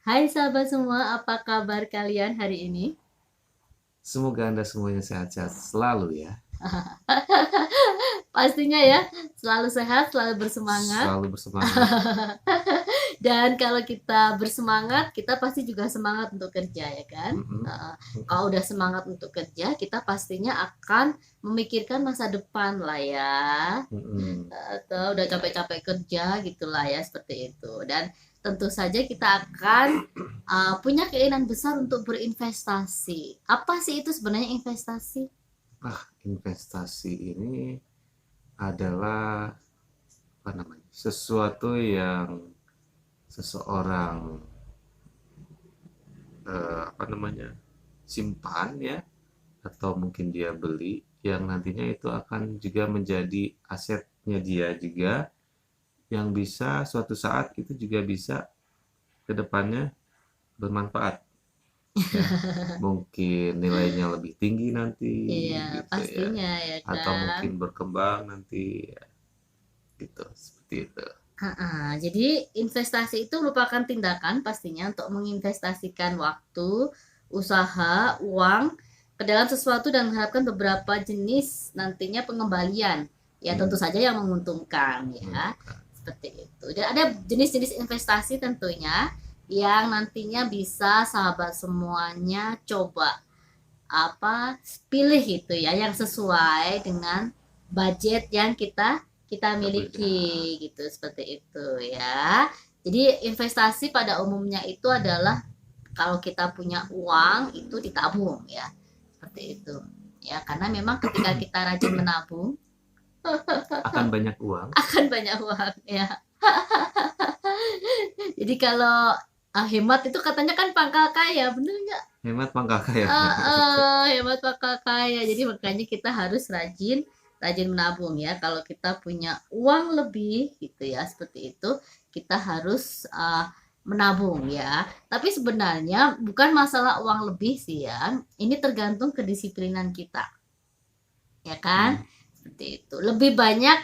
Hai sahabat semua, apa kabar kalian hari ini? Semoga Anda semuanya sehat-sehat selalu ya. Pastinya ya, selalu sehat, selalu bersemangat. Selalu bersemangat. Dan kalau kita bersemangat, kita pasti juga semangat untuk kerja ya kan? Mm-mm. Kalau udah semangat untuk kerja, kita pastinya akan memikirkan masa depan lah ya. Mm-mm. Atau udah capek-capek kerja gitulah ya, seperti itu. Dan tentu saja kita akan punya keinginan besar untuk berinvestasi. Apa sih itu sebenarnya investasi? Investasi ini adalah apa namanya? Sesuatu yang seseorang apa namanya? Simpan ya, atau mungkin dia beli yang nantinya itu akan juga menjadi asetnya dia juga, yang bisa suatu saat itu juga bisa ke depannya bermanfaat ya, mungkin nilainya lebih tinggi nanti Iya, gitu ya, pastinya ya atau kan. mungkin berkembang nanti ya, gitu seperti itu. Jadi investasi itu merupakan tindakan pastinya untuk menginvestasikan waktu, usaha, uang ke dalam sesuatu dan mengharapkan beberapa jenis nantinya pengembalian. Ya tentu Hmm, saja yang menguntungkan ya. menentukan. Seperti itu. Dan ada jenis-jenis investasi tentunya yang nantinya bisa sahabat semuanya coba apa pilih gitu ya yang sesuai dengan budget yang kita Kita punya. miliki gitu seperti itu ya. Jadi investasi pada umumnya itu adalah kalau kita punya uang itu ditabung ya. Seperti itu. Ya, karena memang ketika kita rajin menabung Akan banyak uang. akan banyak uang ya. Jadi kalau hemat itu katanya kan pangkal kaya, bener nggak? Hemat pangkal kaya, benar itu. Hemat bakal kaya. Jadi makanya kita harus rajin rajin menabung ya. Kalau kita punya uang lebih gitu ya, seperti itu, kita harus menabung ya. Tapi sebenarnya bukan masalah uang lebih sih ya. Ini tergantung kedisiplinan kita, ya kan? Hmm. Seperti itu. Lebih banyak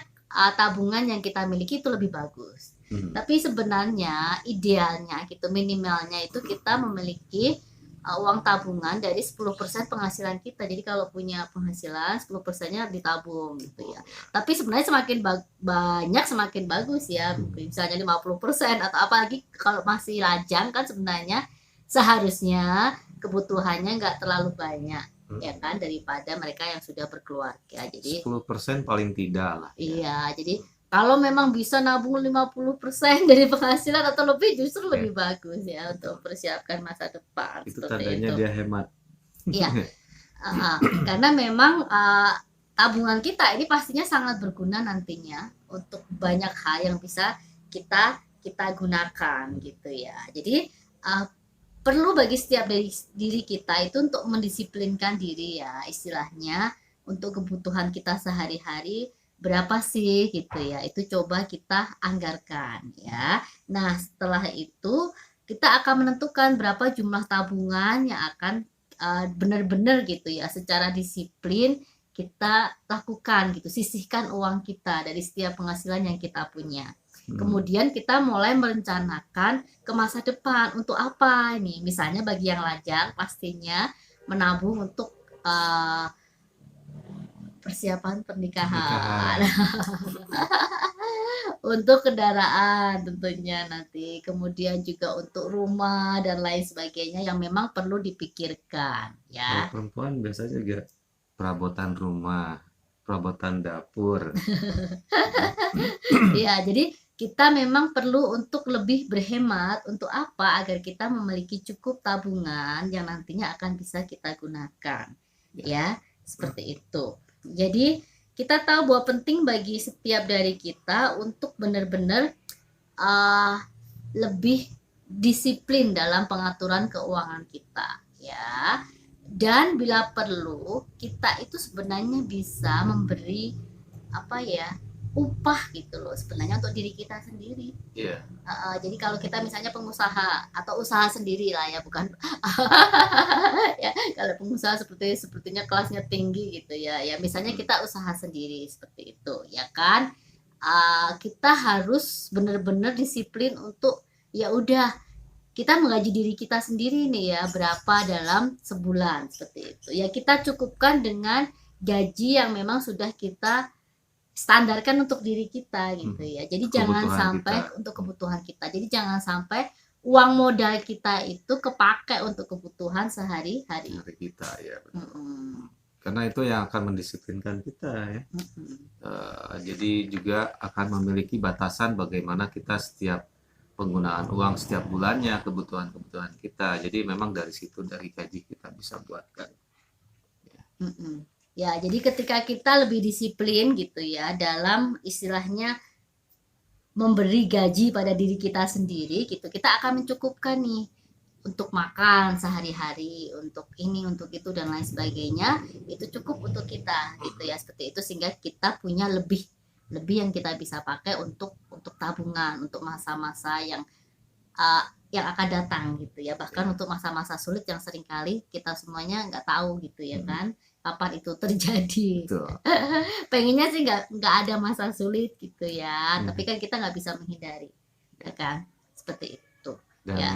tabungan yang kita miliki itu lebih bagus. Hmm. Tapi sebenarnya idealnya gitu minimalnya itu kita memiliki uang tabungan dari 10% penghasilan kita. Jadi kalau punya penghasilan 10%-nya ditabung gitu ya. Oh, ya. Tapi sebenarnya semakin banyak semakin bagus ya. Misalnya 50% atau apalagi kalau masih lajang kan sebenarnya seharusnya kebutuhannya nggak terlalu banyak ya Hmm. kan daripada mereka yang sudah berkeluarga. Jadi 10% paling tidak lah ya. iya, jadi kalau memang bisa nabung 50% dari penghasilan atau lebih justru Ya, lebih bagus ya untuk betul. persiapkan masa depan Itu seperti tandanya itu. dia hemat. Iya, karena memang tabungan kita ini pastinya sangat berguna nantinya untuk banyak hal yang bisa kita kita gunakan gitu ya. Jadi uh, perlu bagi setiap diri kita itu untuk mendisiplinkan diri ya istilahnya untuk kebutuhan kita sehari-hari berapa sih gitu ya itu coba kita anggarkan ya. Nah setelah itu kita akan menentukan berapa jumlah tabungan yang akan benar-benar gitu ya secara disiplin kita lakukan gitu sisihkan uang kita dari setiap penghasilan yang kita punya. Hmm. Kemudian kita mulai merencanakan ke masa depan untuk apa ini misalnya bagi yang lajang pastinya menabung untuk uh, persiapan pernikahan Pernikahan. untuk kendaraan tentunya nanti kemudian juga untuk rumah dan lain sebagainya yang memang perlu dipikirkan Kalau ya. perempuan biasanya juga perabotan rumah, perabotan dapur, ya. Ya jadi kita memang perlu untuk lebih berhemat untuk apa agar kita memiliki cukup tabungan yang nantinya akan bisa kita gunakan Ya. ya seperti itu. Jadi kita tahu bahwa penting bagi setiap dari kita untuk benar-benar uh, lebih disiplin dalam pengaturan keuangan kita ya. Dan bila perlu kita itu sebenarnya bisa memberi apa ya upah gitu loh sebenarnya untuk diri kita sendiri. Iya. Jadi kalau kita misalnya pengusaha atau usaha sendiri lah ya bukan ya kalau pengusaha sepertinya kelasnya tinggi gitu ya ya misalnya Hmm. kita usaha sendiri seperti itu ya kan. Kita harus benar-benar disiplin untuk ya udah kita menggaji diri kita sendiri nih ya, berapa dalam sebulan seperti itu. Ya kita cukupkan dengan gaji yang memang sudah kita standarkan untuk diri kita gitu ya. Jadi jangan Kebutuhan sampai kita. untuk kebutuhan kita. Jadi jangan sampai uang modal kita itu kepakai untuk kebutuhan sehari-hari. Hari kita ya. Mm-mm. Karena itu yang akan mendisiplinkan kita ya. Mm-mm. Jadi juga akan memiliki batasan bagaimana kita setiap penggunaan uang setiap bulannya, kebutuhan-kebutuhan kita. Jadi memang dari situ, dari gaji kita bisa buatkan. Mm-mm. Ya, jadi ketika kita lebih disiplin gitu ya dalam istilahnya memberi gaji pada diri kita sendiri gitu, kita akan mencukupkan nih untuk makan sehari-hari, untuk ini, untuk itu dan lain sebagainya, itu cukup untuk kita gitu ya, seperti itu, sehingga kita punya lebih yang kita bisa pakai untuk tabungan, untuk masa-masa yang akan datang gitu ya, bahkan untuk masa-masa sulit yang seringkali kita semuanya nggak tahu gitu ya kan, kapan itu terjadi. Betul. Pengennya sih nggak ada masa sulit gitu ya, tapi kan kita nggak bisa menghindari ya kan, seperti itu. Dan Ya.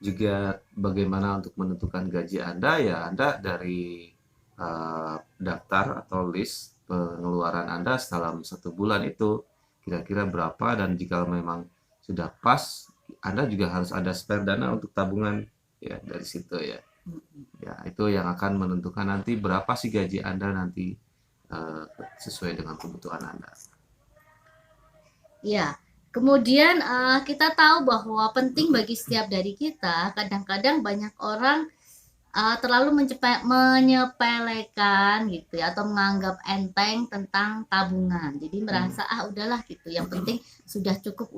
juga bagaimana untuk menentukan gaji Anda ya, Anda dari daftar atau list pengeluaran Anda dalam 1 bulan itu kira-kira berapa, dan jika memang sudah pas, Anda juga harus ada spare dana untuk tabungan ya, dari situ ya. Ya, itu yang akan menentukan nanti berapa sih gaji Anda nanti sesuai dengan kebutuhan Anda. Ya, kemudian kita tahu bahwa penting bagi setiap dari kita, kadang-kadang banyak orang terlalu menyepelekan gitu ya, atau menganggap enteng tentang tabungan. Jadi merasa udahlah gitu, yang penting sudah cukup,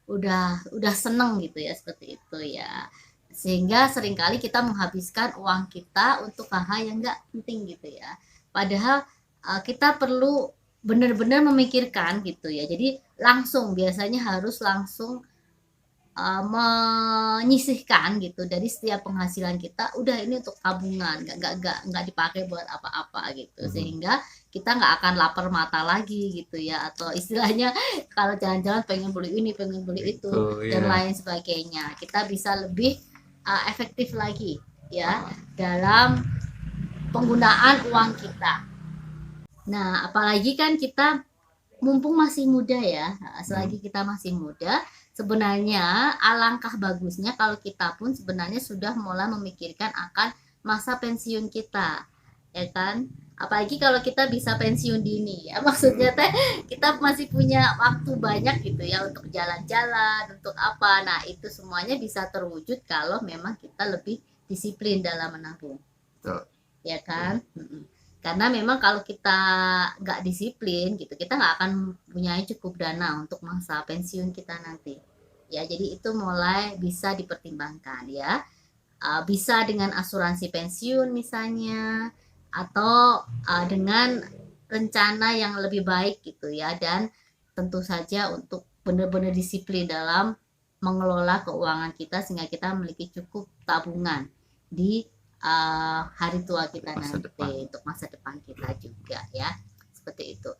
udah seneng gitu ya, seperti itu ya. Sehingga seringkali kita menghabiskan uang kita untuk hal-hal yang enggak penting gitu ya. Padahal kita perlu benar-benar memikirkan gitu ya. Jadi biasanya harus langsung menyisihkan gitu dari setiap penghasilan kita, udah ini untuk tabungan, nggak dipakai buat apa-apa gitu, sehingga kita nggak akan lapar mata lagi gitu ya, atau istilahnya kalau jalan-jalan pengen beli ini, pengen beli itu dan lain sebagainya, kita bisa lebih efektif lagi ya dalam penggunaan uang kita. Nah, apalagi kan kita mumpung masih muda ya, selagi kita masih muda, sebenarnya alangkah bagusnya kalau kita pun sebenarnya sudah mulai memikirkan akan masa pensiun kita, ya kan? Apalagi kalau kita bisa pensiun dini ya, maksudnya teh kita masih punya waktu banyak gitu ya untuk jalan-jalan, untuk apa. Nah, itu semuanya bisa terwujud kalau memang kita lebih disiplin dalam menabung. Betul. Ya kan? Karena memang kalau kita nggak disiplin gitu, kita nggak akan punya cukup dana untuk masa pensiun kita nanti. Ya, jadi itu mulai bisa dipertimbangkan ya. Bisa dengan asuransi pensiun misalnya, atau dengan rencana yang lebih baik gitu ya, dan tentu saja untuk benar-benar disiplin dalam mengelola keuangan kita sehingga kita memiliki cukup tabungan di hari tua kita Masa nanti, depan. untuk masa depan kita juga ya, seperti itu.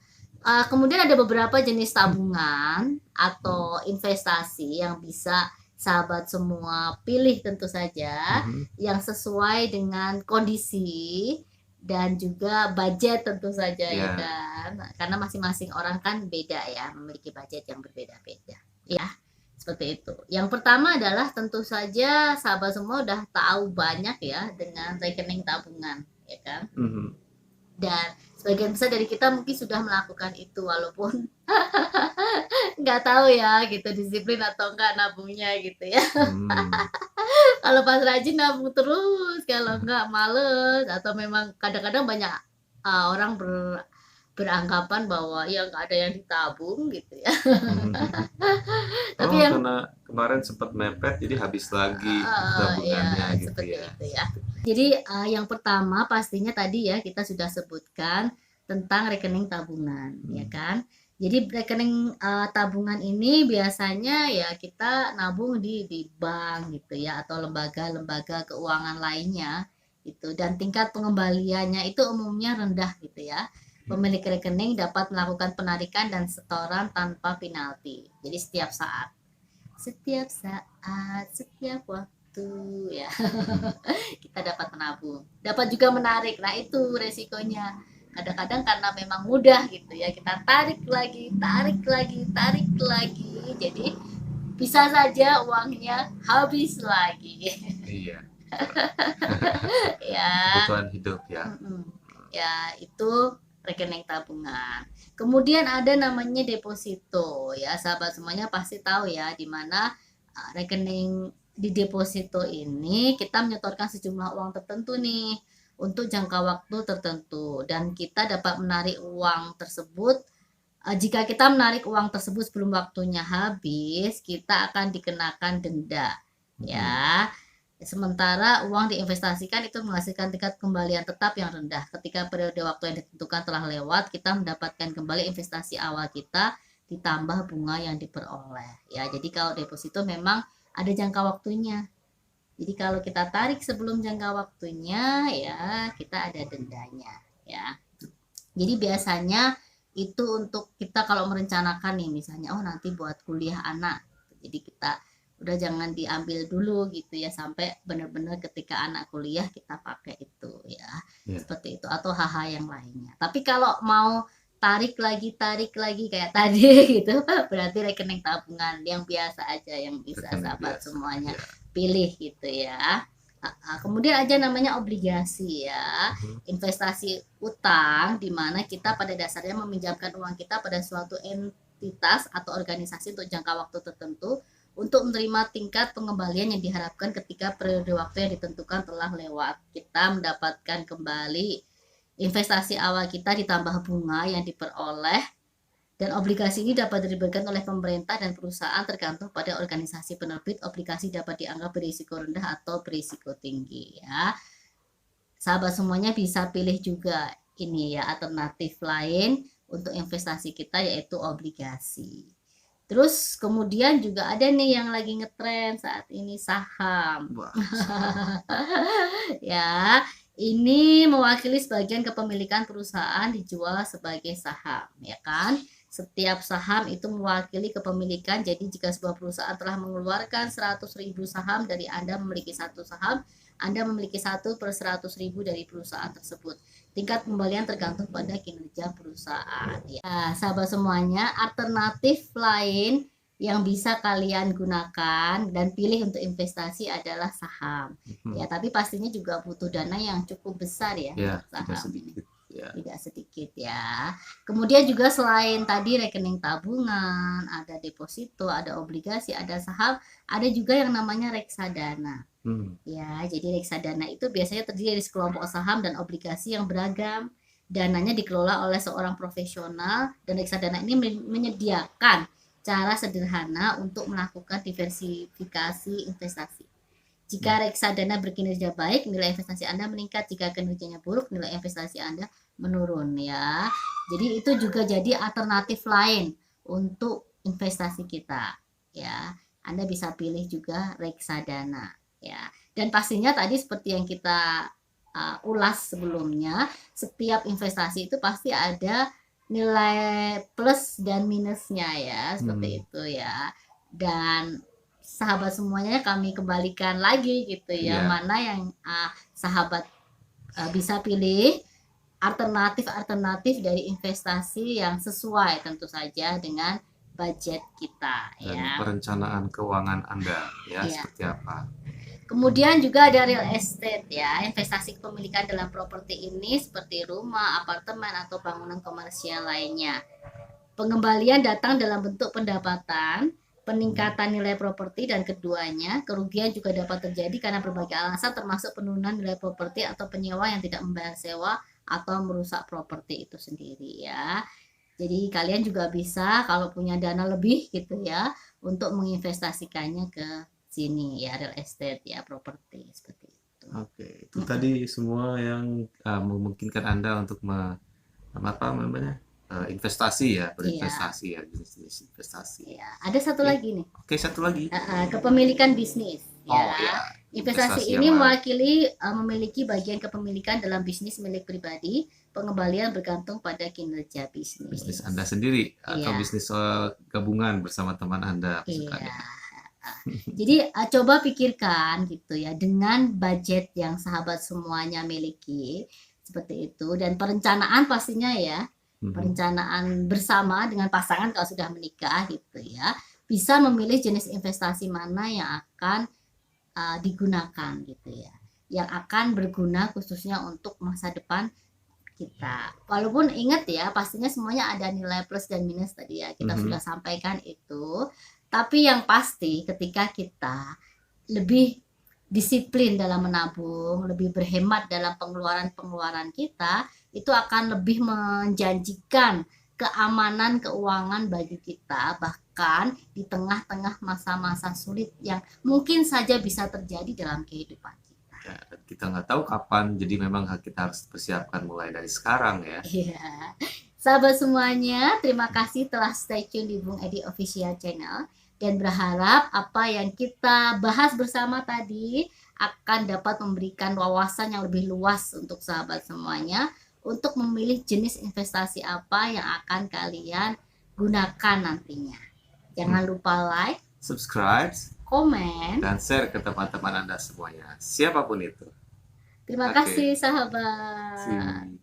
Kemudian ada beberapa jenis tabungan atau investasi yang bisa sahabat semua pilih, tentu saja yang sesuai dengan kondisi dan juga budget tentu saja ya kan, karena masing-masing orang kan beda ya, memiliki budget yang berbeda-beda ya, seperti itu. Yang pertama adalah tentu saja sahabat semua udah tahu banyak ya dengan rekening tabungan ya kan. Dan sebagian besar dari kita mungkin sudah melakukan itu, walaupun nggak tahu ya gitu disiplin atau enggak nabungnya gitu ya. Kalau pas rajin nabung terus, kalau enggak males, atau memang kadang-kadang banyak orang beranggapan bahwa ya nggak ada yang ditabung gitu ya. Tapi karena kemarin sempat mepet jadi habis lagi tabungannya ya, gitu seperti ya. itu ya. Jadi yang pertama pastinya tadi ya kita sudah sebutkan tentang rekening tabungan ya kan. Jadi rekening tabungan ini biasanya ya kita nabung di bank gitu ya, atau lembaga-lembaga keuangan lainnya gitu, dan tingkat pengembaliannya itu umumnya rendah gitu ya. Pemilik rekening dapat melakukan penarikan dan setoran tanpa penalti. Jadi setiap saat. setiap saat, setiap waktu ya. Hmm. Kita dapat menabung, dapat juga menarik. Nah, itu resikonya. Kadang-kadang karena memang mudah gitu ya, kita tarik lagi, tarik lagi, tarik lagi. Jadi bisa saja uangnya habis lagi. Iya, Ya. kebutuhan hidup ya. Mm-mm. Ya, itu rekening tabungan. Kemudian ada namanya deposito ya, sahabat semuanya pasti tahu ya, di mana rekening di deposito ini kita menyetorkan sejumlah uang tertentu nih untuk jangka waktu tertentu, dan kita dapat menarik uang tersebut. Jika kita menarik uang tersebut sebelum waktunya habis, kita akan dikenakan denda Hmm. ya. Sementara uang diinvestasikan itu menghasilkan tingkat kembalian tetap yang rendah. Ketika periode waktu yang ditentukan telah lewat, kita mendapatkan kembali investasi awal kita ditambah bunga yang diperoleh. Ya, jadi kalau deposito memang ada jangka waktunya. Jadi kalau kita tarik sebelum jangka waktunya, ya kita ada dendanya. Ya, jadi biasanya itu untuk kita kalau merencanakan nih, misalnya oh nanti buat kuliah anak. Jadi kita udah jangan diambil dulu gitu ya, sampai benar-benar ketika anak kuliah kita pakai itu ya. Ya, Seperti itu, atau hal-hal yang lainnya. Tapi kalau mau tarik lagi kayak tadi gitu, berarti rekening tabungan yang biasa aja yang bisa rekening sahabat biasa. semuanya Ya. pilih gitu ya. Kemudian aja namanya obligasi ya, Mhm. investasi utang, di mana kita pada dasarnya meminjamkan uang kita pada suatu entitas atau organisasi untuk jangka waktu tertentu untuk menerima tingkat pengembalian yang diharapkan ketika periode waktu yang ditentukan telah lewat. Kita mendapatkan kembali investasi awal kita ditambah bunga yang diperoleh, dan obligasi ini dapat diberikan oleh pemerintah dan perusahaan tergantung pada organisasi penerbit. Obligasi dapat dianggap berisiko rendah atau berisiko tinggi ya. Sahabat semuanya bisa pilih juga ini ya, alternatif lain untuk investasi kita, yaitu obligasi. Terus kemudian juga ada nih yang lagi ngetren saat ini, saham. Wah, saham. Ya, ini mewakili sebagian kepemilikan perusahaan dijual sebagai saham, ya kan? Setiap saham itu mewakili kepemilikan. Jadi jika sebuah perusahaan telah mengeluarkan 100.000 saham dari Anda memiliki satu saham, Anda memiliki 1/100.000 dari perusahaan tersebut. Tingkat pembelian tergantung pada kinerja perusahaan. Ya, sahabat semuanya, alternatif lain yang bisa kalian gunakan dan pilih untuk investasi adalah saham. Ya, Mhm. tapi pastinya juga butuh dana yang cukup besar ya Ya, untuk tidak saham. sedikit. Ya. Tidak sedikit ya. Kemudian juga selain tadi rekening tabungan, ada deposito, ada obligasi, ada saham, ada juga yang namanya reksadana. Hmm. Ya, jadi reksadana itu biasanya terdiri dari sekelompok saham dan obligasi yang beragam. Dananya dikelola oleh seorang profesional, dan reksadana ini menyediakan cara sederhana untuk melakukan diversifikasi investasi. Jika reksadana berkinerja baik, nilai investasi Anda meningkat. Jika kinerjanya buruk, nilai investasi Anda menurun ya. Jadi itu juga jadi alternatif lain untuk investasi kita ya. Anda bisa pilih juga reksadana ya. Dan pastinya tadi seperti yang kita ulas sebelumnya, setiap investasi itu pasti ada nilai plus dan minusnya ya, seperti itu ya. Dan sahabat semuanya kami kembalikan lagi gitu ya, Iya. mana yang sahabat bisa pilih alternatif-alternatif dari investasi yang sesuai tentu saja dengan budget kita Dan ya. perencanaan keuangan Anda ya Iya. seperti apa? Kemudian juga ada real estate ya, investasi kepemilikan dalam properti ini seperti rumah, apartemen, atau bangunan komersial lainnya. Pengembalian datang dalam bentuk pendapatan, peningkatan nilai properti, dan keduanya kerugian juga dapat terjadi karena berbagai alasan, termasuk penurunan nilai properti atau penyewa yang tidak membayar sewa atau merusak properti itu sendiri ya. Jadi kalian juga bisa kalau punya dana lebih gitu ya, untuk menginvestasikannya ke sini ya, real estate ya, properti seperti itu. Oke, itu tadi semua yang memungkinkan Anda untuk apa namanya? Investasi ya, berinvestasi ya, jenis-jenis investasi. Ya, ada satu Oke. lagi nih. Oke, satu lagi. Kepemilikan bisnis Oh ya. ya, Investasi investasi ini yang lain. mewakili memiliki bagian kepemilikan dalam bisnis milik pribadi. Pengembalian bergantung pada kinerja bisnis. Bisnis Anda sendiri atau Iya. bisnis gabungan bersama teman Anda Iya. misalkan ya. Jadi coba pikirkan gitu ya, dengan budget yang sahabat semuanya miliki seperti itu, dan perencanaan pastinya ya, Mhm. perencanaan bersama dengan pasangan kalau sudah menikah gitu ya, bisa memilih jenis investasi mana yang akan digunakan gitu ya, yang akan berguna khususnya untuk masa depan kita. Walaupun ingat ya, pastinya semuanya ada nilai plus dan minus tadi ya, kita Mhm. sudah sampaikan itu. Tapi yang pasti ketika kita lebih disiplin dalam menabung, lebih berhemat dalam pengeluaran-pengeluaran kita, itu akan lebih menjanjikan keamanan keuangan bagi kita, bahkan di tengah-tengah masa-masa sulit yang mungkin saja bisa terjadi dalam kehidupan kita. Ya, dan kita nggak tahu kapan, jadi memang kita harus persiapkan mulai dari sekarang ya. Iya. Sahabat semuanya, terima kasih telah stay tune di Bung Edi Official Channel, dan berharap apa yang kita bahas bersama tadi akan dapat memberikan wawasan yang lebih luas untuk sahabat semuanya untuk memilih jenis investasi apa yang akan kalian gunakan nantinya. Jangan lupa like, Subscribe komen. dan share ke teman-teman Anda semuanya, siapapun itu. Terima Oke. kasih sahabat. See.